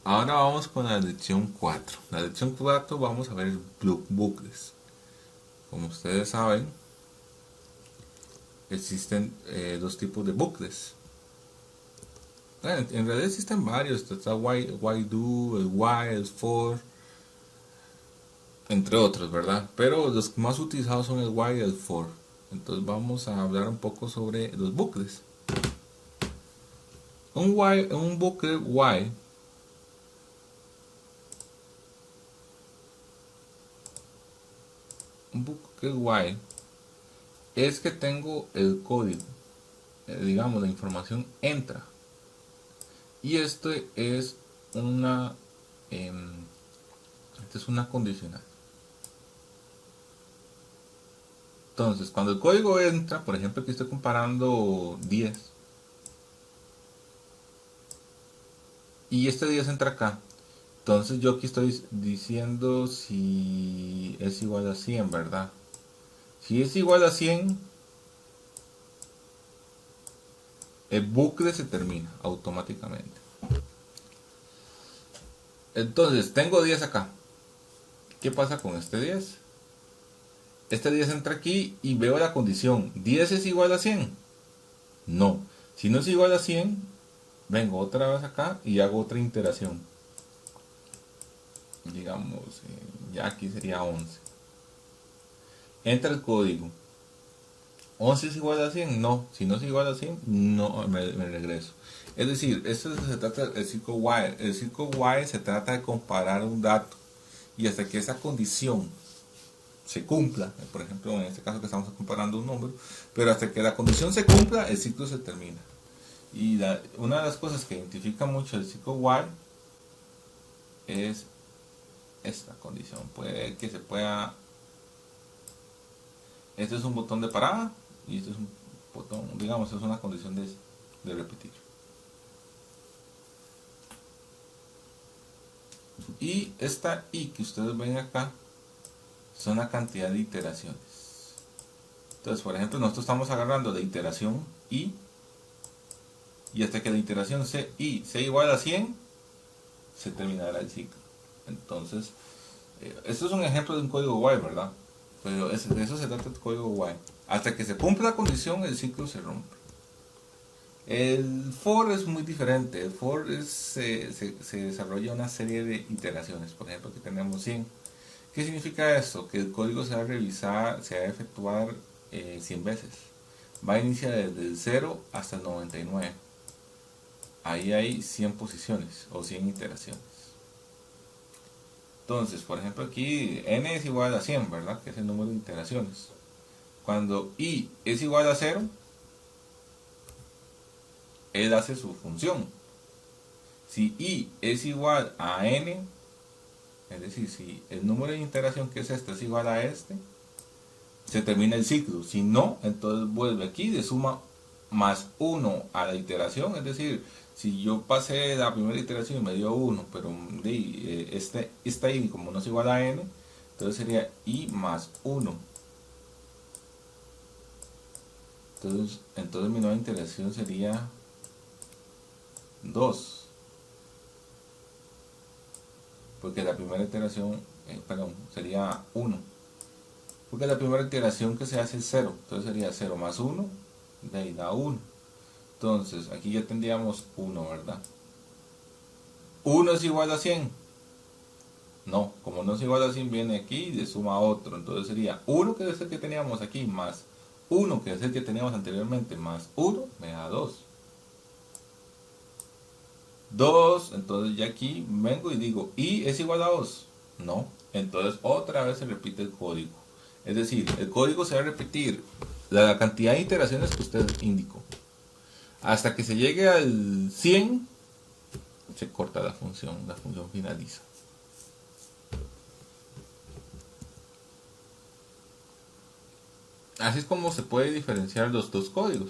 Ahora vamos con la lección 4. La lección 4 vamos a ver bucles. Como ustedes saben, existen dos tipos de bucles. Bueno, en realidad existen varios. Está why do, el why, el for, entre otros, ¿verdad? Pero los más utilizados son el why y el for. Entonces vamos a hablar un poco sobre los bucles. Un bucle why es que tengo el código, digamos la información entra, y em, esto es una condicional. Entonces cuando el código entra, por ejemplo aquí estoy comparando 10 y este 10 entra acá. Entonces yo aquí estoy diciendo si es igual a 100, ¿verdad? Si es igual a 100, el bucle se termina automáticamente. Entonces tengo 10 acá. ¿Qué pasa con este 10? Este 10 entra aquí y veo la condición. ¿10 es igual a 100? No. Si no es igual a 100, vengo otra vez acá y hago otra iteración. Digamos, ya aquí sería 11. Entra el código. ¿11 es igual a 100? No. Si no es igual a 100, no me regreso. Es decir, esto se trata del ciclo while. El ciclo while se trata de comparar un dato y hasta que esa condición se cumpla, por ejemplo en este caso que estamos comparando un número, pero hasta que la condición se cumpla el ciclo se termina. Y una de las cosas que identifica mucho el ciclo while es esta condición. Puede que se pueda, este es un botón de parada y este es un botón, digamos, es una condición de repetir. Y esta i que ustedes ven acá son la cantidad de iteraciones. Entonces, por ejemplo, nosotros estamos agarrando la iteración i, y hasta que la iteración i sea igual a 100, se terminará el ciclo. Entonces, esto es un ejemplo de un código while, ¿verdad? Pero de eso se trata el código while. Hasta que se cumpla la condición, el ciclo se rompe. El for es muy diferente. El for se desarrolla una serie de iteraciones. Por ejemplo, aquí tenemos 100. ¿Qué significa esto? Que el código se va a revisar, se va a efectuar 100 veces. Va a iniciar desde el 0 hasta el 99. Ahí hay 100 posiciones o 100 iteraciones. Entonces, por ejemplo aquí n es igual a 100, ¿verdad? Que es el número de iteraciones. Cuando i es igual a 0, él hace su función. Si i es igual a n, es decir, si el número de iteración que es este es igual a este, se termina el ciclo. Si no, entonces vuelve aquí de suma más 1 a la iteración. Es decir, si yo pasé la primera iteración y me dio 1, pero esta i como no es igual a n, entonces sería i más 1. Entonces mi nueva iteración sería 2. Porque la primera iteración, sería 1. Porque la primera iteración que se hace es 0. Entonces sería 0 más 1, de ahí da 1. Entonces aquí ya tendríamos 1, ¿verdad? 1 es igual a 100. No, como no es igual a 100 viene aquí y le suma otro. Entonces sería 1 que es el que teníamos aquí más 1 que es el que teníamos anteriormente más 1 me da 2. 2, entonces ya aquí vengo y digo i es igual a 2. No, entonces otra vez se repite el código. Es decir, el código se va a repetir la cantidad de iteraciones que usted indicó. Hasta que se llegue al 100, se corta la función finaliza. Así es como se puede diferenciar los dos códigos.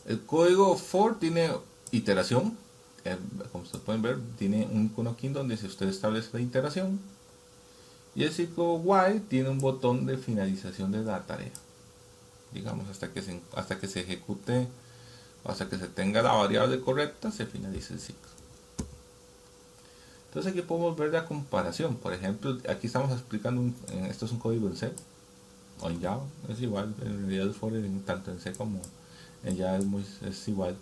El código for tiene iteración, como ustedes pueden ver, tiene un icono aquí donde si usted establece la iteración. Y el ciclo while tiene un botón de finalización de la tarea. Digamos, hasta que se ejecute Hasta que se tenga la variable correcta se finaliza el ciclo. Entonces aquí podemos ver la comparación. Por ejemplo, aquí estamos explicando, esto es un código en C o en Java, es igual, en realidad el for tanto en C como en Java es igual.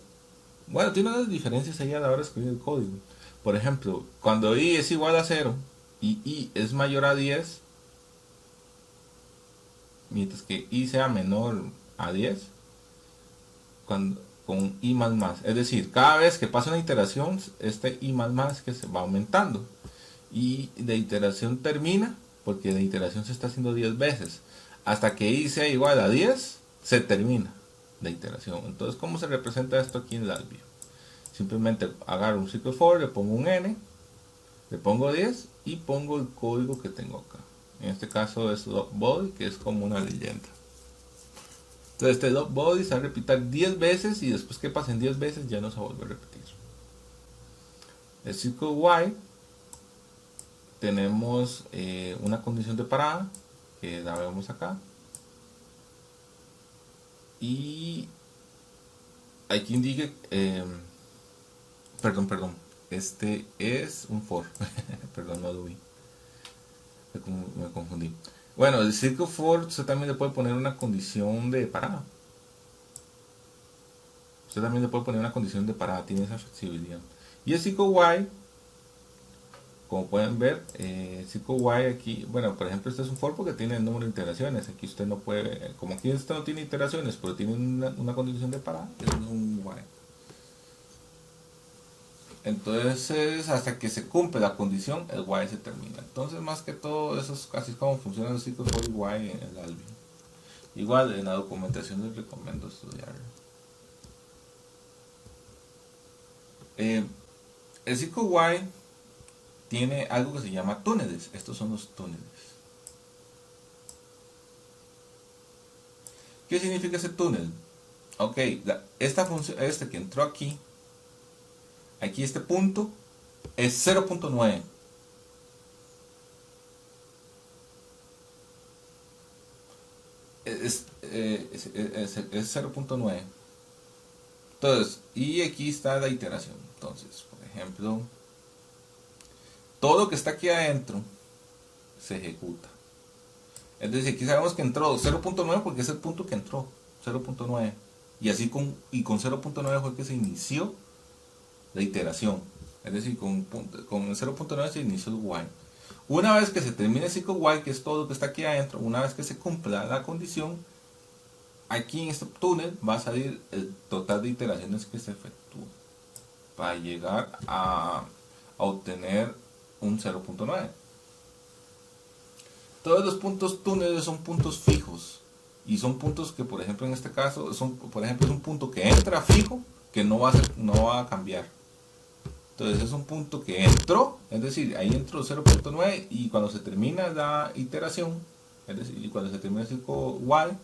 Bueno, tiene unas diferencias ahí a la hora de escribir el código. Por ejemplo, cuando i es igual a 0 y i es mayor a 10, mientras que i sea menor a 10, con i más más. Es decir, cada vez que pasa una iteración, este i más más que se va aumentando. Y de iteración termina, porque de iteración se está haciendo 10 veces. Hasta que i sea igual a 10, se termina la iteración. Entonces, ¿cómo se representa esto aquí en Lalvio? Simplemente agarro un ciclo for, le pongo un n, le pongo 10 y pongo el código que tengo acá. En este caso es body, que es como una leyenda. Entonces este body se va a repetir 10 veces y después que pasen 10 veces ya no se va a volver a repetir. El ciclo while tenemos una condición de parada que la vemos acá. Y aquí indique, perdón, este es un for, perdón, no lo vi, me confundí. Bueno, el ciclo for usted también le puede poner una condición de parada. Usted también le puede poner una condición de parada, tiene esa flexibilidad. Y el ciclo while, como pueden ver, el ciclo while aquí, bueno, por ejemplo, este es un for porque tiene el número de iteraciones. Aquí usted no puede, como aquí este no tiene iteraciones, pero tiene una condición de parada, es un while. Entonces, hasta que se cumple la condición, el while se termina. Entonces, más que todo, eso es así como funcionan los ciclos for y while en el Alvio. Igual, en la documentación les recomiendo estudiarlo. El ciclo while tiene algo que se llama túneles. Estos son los túneles. ¿Qué significa ese túnel? Ok, esta función, este que entró aquí, este punto es 0.9. Es 0.9. Entonces, y aquí está la iteración. Entonces, por ejemplo, todo lo que está aquí adentro se ejecuta. Es decir, aquí sabemos que entró 0.9 porque es el punto que entró, 0.9. Y así con 0.9 fue que se inició la iteración. Es decir, con 0.9 se inició el while. Una vez que se termine el ciclo while, que es todo lo que está aquí adentro, una vez que se cumpla la condición, aquí en este túnel va a salir el total de iteraciones que se efectúan para llegar a obtener un 0.9. Todos los puntos túneles son puntos fijos y son puntos que, por ejemplo, en este caso, es un punto que entra fijo, que no va a cambiar. Entonces es un punto que entró, es decir, ahí entró 0.9 y cuando se termina la iteración, es decir, y cuando se termina el ciclo while,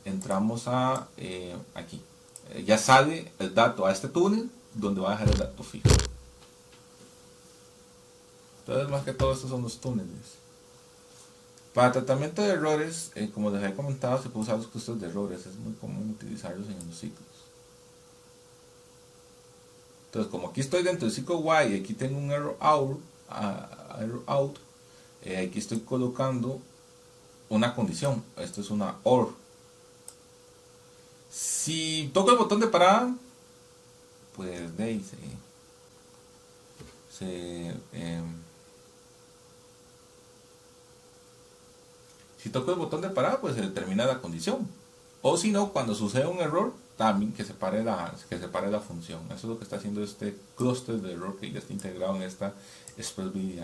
entramos a aquí. Ya sale el dato a este túnel donde va a dejar el dato fijo. Entonces, más que todo, estos son los túneles. Para tratamiento de errores, como les había comentado, se puede usar los clústeres de errores. Es muy común utilizarlos en los ciclos. Entonces, como aquí estoy dentro del ciclo while y aquí tengo un error out, aquí estoy colocando una condición. Esto es una OR. Si toco el botón de parada, pues de ahí si toco el botón de parada, pues se determina la condición. O si no, cuando sucede un error, también que separe la función. Eso es lo que está haciendo este clúster de error que ya está integrado en esta ExpressVDI.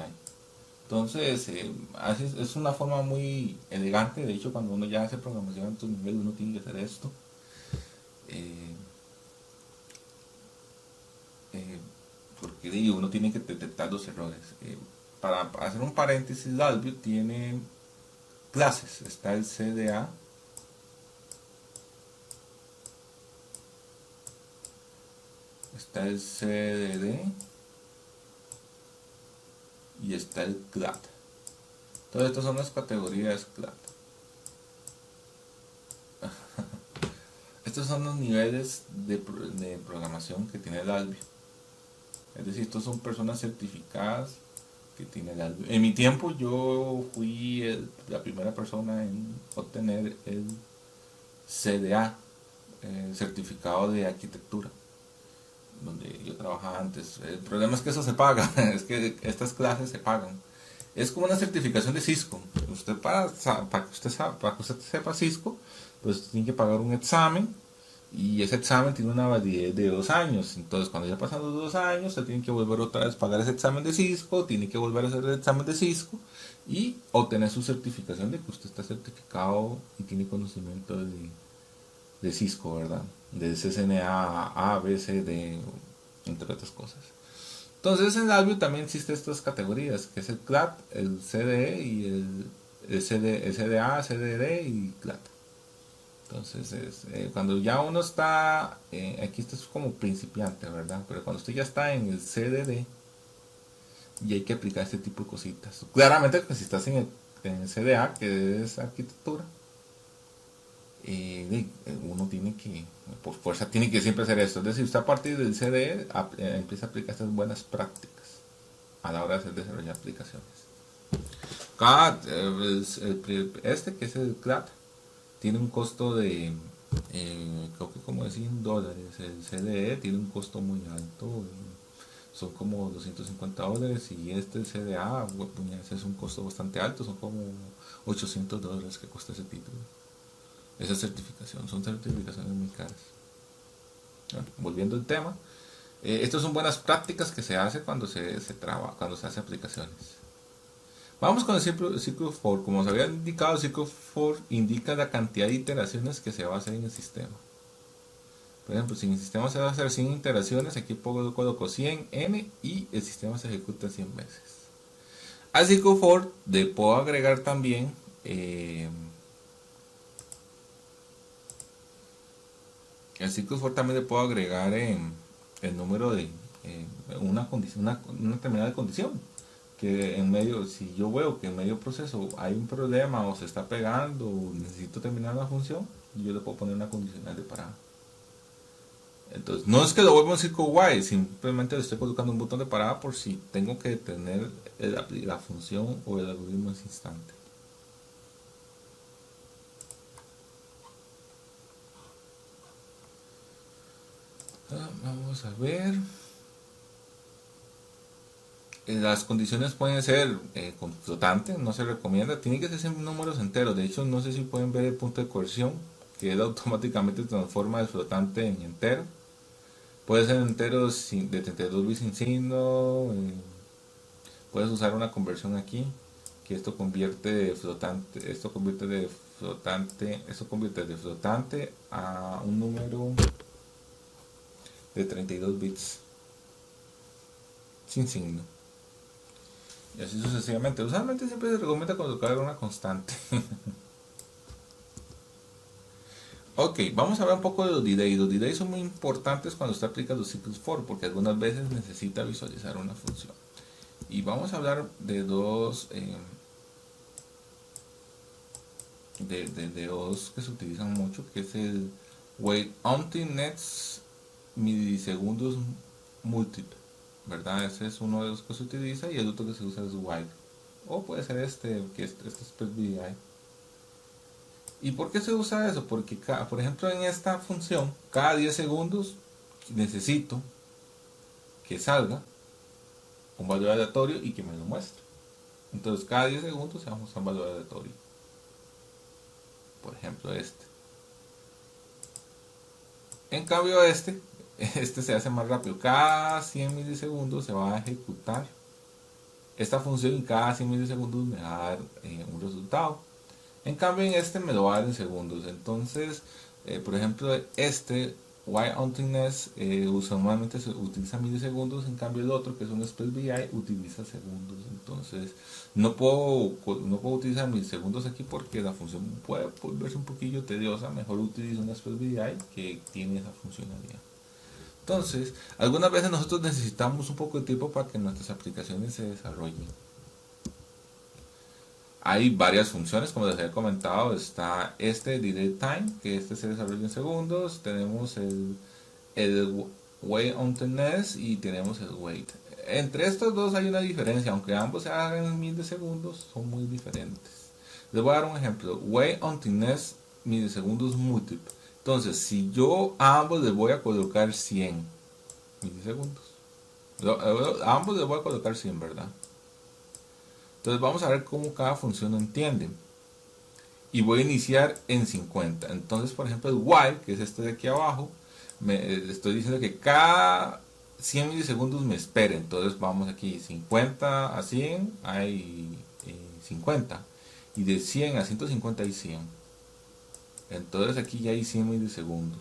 Entonces, es una forma muy elegante. De hecho, cuando uno ya hace programación en tu nivel, uno tiene que hacer esto. Porque uno tiene que detectar los errores. Para hacer un paréntesis, Lalvio tiene clases. Está el CDA, está el CDD y está el CLAD. Todas estas son las categorías CLAD. Esta estos son los niveles de programación que tiene el Alvio. Es decir, estos son personas certificadas que tiene el Alvio. En mi tiempo yo fui la primera persona en obtener el CDA, certificado de arquitectura, donde yo trabajaba antes. El problema es que eso se paga, es que estas clases se pagan. Es como una certificación de Cisco. Usted para que usted sepa Cisco, pues tiene que pagar un examen, y ese examen tiene una validez de 2 años. Entonces, cuando ya pasan los 2 años, usted tiene que volver otra vez a pagar ese examen de Cisco, tiene que volver a hacer el examen de Cisco y obtener su certificación de que usted está certificado y tiene conocimiento de Cisco, ¿verdad? De CCNA, A, B, C, D, entre otras cosas. Entonces en Alvio también existen estas categorías, que es el CLAT, el CDE y el CDA, CDD y CLAT. Entonces cuando ya uno está, aquí esto es como principiante, ¿verdad? Pero cuando usted ya está en el CDD, y hay que aplicar este tipo de cositas. Claramente, pues, si estás en el CDA, que es arquitectura, uno tiene que, por fuerza, tiene que siempre hacer esto. Es decir, usted a partir del CDE empieza a aplicar estas buenas prácticas a la hora de desarrollar aplicaciones. Este que es el CLAT tiene un costo de, creo que como de $100. El CDE tiene un costo muy alto, son como $250, y este CDA, ese es un costo bastante alto, son como $800 que cuesta ese título. Esa certificación, son certificaciones muy caras. Bueno, volviendo al tema, estas son buenas prácticas que se hace cuando se trabaja, cuando se hace aplicaciones. Vamos con el ciclo for. Como os había indicado, el ciclo for indica la cantidad de iteraciones que se va a hacer en el sistema. Por ejemplo, si en el sistema se va a hacer 100 iteraciones, aquí coloco 100n y el sistema se ejecuta 100 veces. Al ciclo for le puedo agregar también el ciclo for también le puedo agregar el número de una determinada condición, que en medio, si yo veo que en medio proceso hay un problema o se está pegando o necesito terminar una función, yo le puedo poner una condicional de parada. Entonces, no es que lo vuelva un ciclo while, simplemente le estoy colocando un botón de parada por si tengo que detener la función o el algoritmo en ese instante. Vamos a ver. Las condiciones pueden ser con flotante, no se recomienda, tienen que ser siempre números enteros. De hecho, no sé si pueden ver el punto de coerción, que él automáticamente transforma el flotante en entero. Puede ser enteros de 32 bits sin signo. Puedes usar una conversión aquí, que esto convierte de flotante a un número de 32 bits sin signo. Y así sucesivamente. Usualmente siempre se recomienda colocar una constante. Ok, vamos a hablar un poco de los delays. Los delays son muy importantes cuando usted aplica los ciclos for, porque algunas veces necesita visualizar una función. Y vamos a hablar de dos dos que se utilizan mucho, que es el wait until next milisegundos múltiple, ¿verdad? Ese es uno de los que se utiliza, y el otro que se usa es while, o puede ser que este es SPECVI. ¿Y por qué se usa eso? Porque, por ejemplo, en esta función, cada 10 segundos necesito que salga un valor aleatorio y que me lo muestre. Entonces, cada 10 segundos se va a mostrar un valor aleatorio. Por ejemplo, este. En cambio, este se hace más rápido. Cada 100 milisegundos se va a ejecutar esta función, y cada 100 milisegundos me va a dar un resultado. En cambio, en este me lo va a dar en segundos. Entonces, por ejemplo, este while until next usualmente se utiliza milisegundos, en cambio el otro, que es un SPECVI, utiliza segundos. Entonces, no puedo utilizar milisegundos aquí porque la función puede volverse un poquillo tediosa. Mejor utilizo un SPECVI que tiene esa funcionalidad. Entonces, algunas veces nosotros necesitamos un poco de tiempo para que nuestras aplicaciones se desarrollen. Hay varias funciones, como les había comentado. Está este delay time, que este se desarrolla en segundos. Tenemos el wait untilness y tenemos el wait. Entre estos dos hay una diferencia, aunque ambos se hagan en milisegundos, son muy diferentes. Les voy a dar un ejemplo. Wait untilness milisegundos múltiple. Entonces, si yo a ambos les voy a colocar 100 milisegundos. A ambos les voy a colocar 100, ¿verdad? Entonces vamos a ver cómo cada función lo entiende. Y voy a iniciar en 50. Entonces, por ejemplo, el while, que es este de aquí abajo, le estoy diciendo que cada 100 milisegundos me espere. Entonces vamos aquí, 50 a 100 hay 50. Y de 100 a 150 hay 100. Entonces aquí ya hay 100 milisegundos.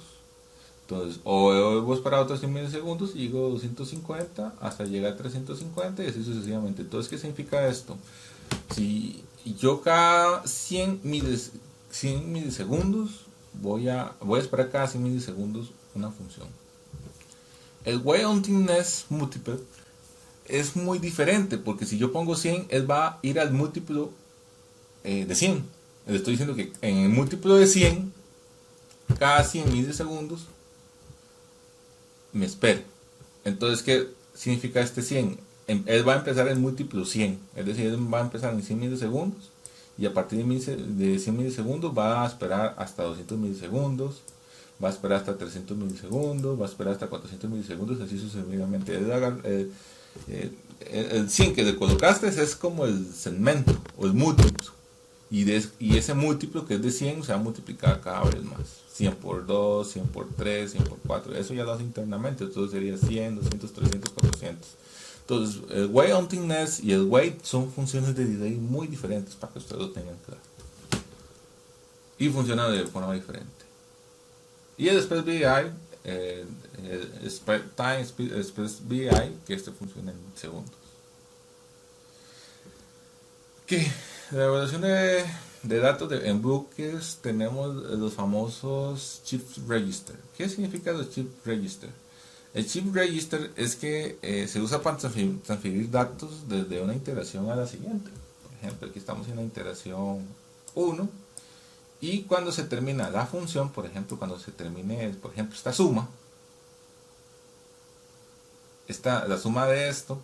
Entonces, o voy a esperar otros 100 milisegundos y llego a 250 hasta llegar a 350 y así sucesivamente. Entonces, ¿qué significa esto? Si yo cada 100 milisegundos voy a esperar cada 100 milisegundos una función. El wait untilness múltiple es muy diferente porque si yo pongo 100, él va a ir al múltiplo de 100. Le estoy diciendo que en el múltiplo de 100, cada 100 milisegundos me espere. Entonces, ¿qué significa este 100? Él va a empezar en múltiplo 100, es decir, él va a empezar en 100 milisegundos y a partir de 100 milisegundos va a esperar hasta 200 milisegundos, va a esperar hasta 300 milisegundos, va a esperar hasta 400 milisegundos, así sucesivamente. El 100 que le colocaste es como el segmento o el múltiplo. Y ese múltiplo que es de 100 se va a multiplicar cada vez más. 100 por 2, 100 por 3, 100 por 4. Eso ya lo hace internamente. Entonces sería 100, 200, 300, 400. Entonces el wait untilness y el wait son funciones de delay muy diferentes para que ustedes lo tengan claro. Y funcionan de forma diferente. Y el Express VI, el Spread Time Express VI, que este funciona en segundos. ¿Qué? La evaluación de datos en bloques tenemos los famosos chip register. ¿Qué significa los chip register? El chip register es que se usa para transferir datos desde una iteración a la siguiente. Por ejemplo, aquí estamos en la iteración 1 y cuando se termina la función, por ejemplo, cuando se termine, por ejemplo, esta suma, la suma de esto,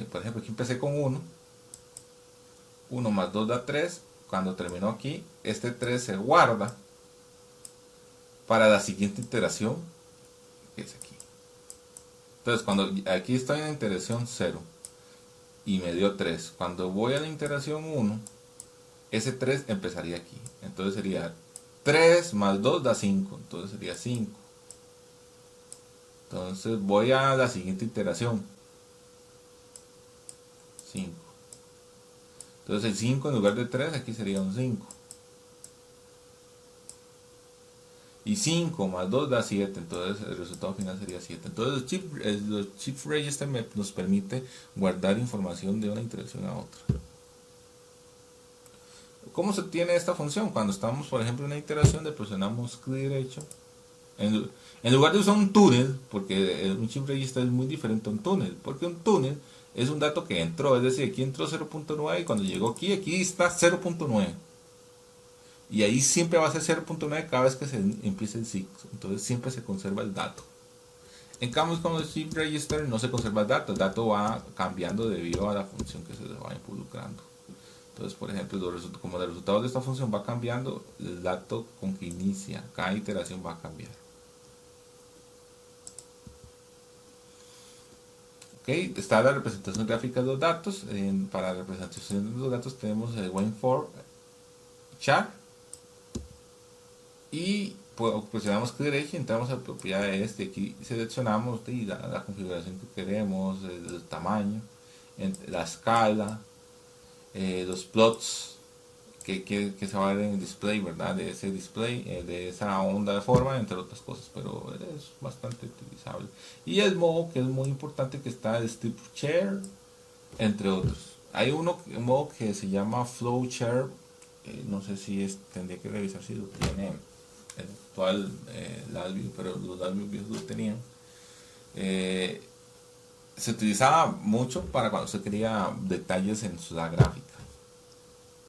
por ejemplo, aquí empecé con 1. 1 más 2 da 3. Cuando terminó aquí, este 3 se guarda para la siguiente iteración, que es aquí. Entonces, cuando aquí estoy en la iteración 0 y me dio 3, cuando voy a la iteración 1, ese 3 empezaría aquí. Entonces sería 3 más 2 da 5. Entonces sería 5. Entonces voy a la siguiente iteración. 5. Entonces el 5 en lugar de 3 aquí sería un 5. Y 5 más 2 da 7. Entonces el resultado final sería 7. Entonces los chip register nos permite guardar información de una iteración a otra. ¿Cómo se obtiene esta función? Cuando estamos, por ejemplo, en una iteración, le presionamos clic derecho. En lugar de usar un túnel, porque un chip register es muy diferente a un túnel, porque un túnel es un dato que entró, es decir, aquí entró 0.9 y cuando llegó aquí está 0.9. Y ahí siempre va a ser 0.9 cada vez que se empiece el ciclo. Entonces siempre se conserva el dato. En cambio, con los chip register no se conserva el dato va cambiando debido a la función que se le va involucrando. Entonces, por ejemplo, como el resultado de esta función va cambiando, el dato con que inicia cada iteración va a cambiar. Okay, está la representación gráfica de los datos. Para la representación de los datos tenemos el WAIN4 chart y presionamos clic derecho y entramos a propiedades. De aquí seleccionamos la configuración que queremos, el tamaño, la escala, los plots que se va a ver en el display, ¿verdad? De ese display, de esa onda de forma, entre otras cosas, pero es bastante utilizable. Y el modo que es muy importante, que está el strip share, entre otros. Hay un modo que se llama flow share, no sé si tendría que revisar si lo tiene el actual LabVIEW, pero los LabVIEW lo tenían. Se utilizaba mucho para cuando se quería detalles en la gráfica.